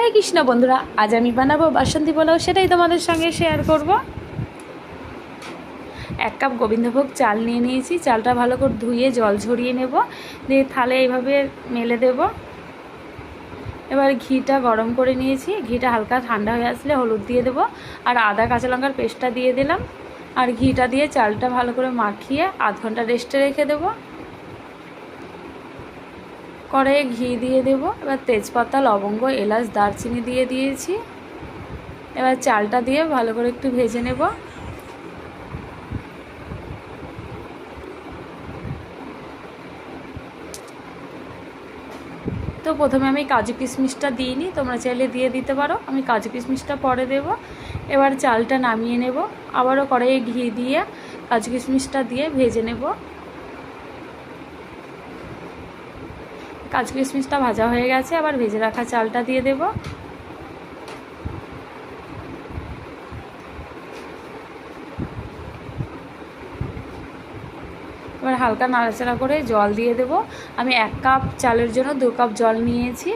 হরে কৃষ্ণ বন্ধুরা, আজ আমি বানাবো বাসন্তী পোলাও, সেটাই তোমাদের সঙ্গে শেয়ার করব। 1 কাপ গোবিন্দভোগ চাল নিয়ে নিয়েছি। চালটা ভালো করে ধুয়ে জল ঝরিয়ে নেব, দিয়ে থালে এইভাবে মেলে দেব। এবার ঘিটা গরম করে নিয়েছি। ঘিটা হালকা ঠান্ডা হয়ে আসলে হলুদ দিয়ে দেব, আর আদা কাঁচা লঙ্কার পেস্টটা দিয়ে দিলাম। আর ঘিটা দিয়ে চালটা ভালো করে মাখিয়ে আধ ঘন্টা রেস্টে রেখে দেব। কড়াইয়ে ঘি দিয়ে দেব। এবার তেজপাতা, লবঙ্গ, এলাচ, দারচিনি দিয়ে দিয়েছি। এবার চালটা দিয়ে ভালো করে একটু ভেজে নেব। তো প্রথমে আমি কাজু কিশমিশটা দিইনি, তোমরা চাইলে দিয়ে দিতে পারো। আমি কাজু কিশমিশটা পরে দেব। এবার চালটা নামিয়ে নেব। আবারও কড়াইয়ে ঘি দিয়ে কাজু কিশমিশটা দিয়ে ভেজে নেব। কাজু কিশমিশটা ভাজা হয়ে গেছে, আবার ভেজে রাখা চালটা দিয়ে দেব। এবার হালকা নাড়াচাড়া করে জল দিয়ে দেব। আমি 1 কাপ চালের জন্য 2 কাপ জল নিয়েছি।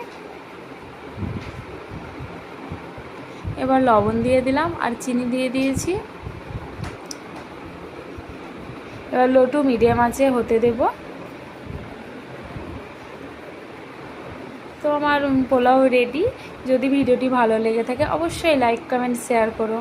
এবার লবণ দিয়ে দিলাম আর চিনি দিয়ে দিয়েছি। এবার লো টু মিডিয়াম আঁচে হতে দেব। তো আমার পোলাও রেডি। যদি ভিডিওটি ভালো লেগে থাকে অবশ্যই লাইক, কমেন্ট, শেয়ার করো।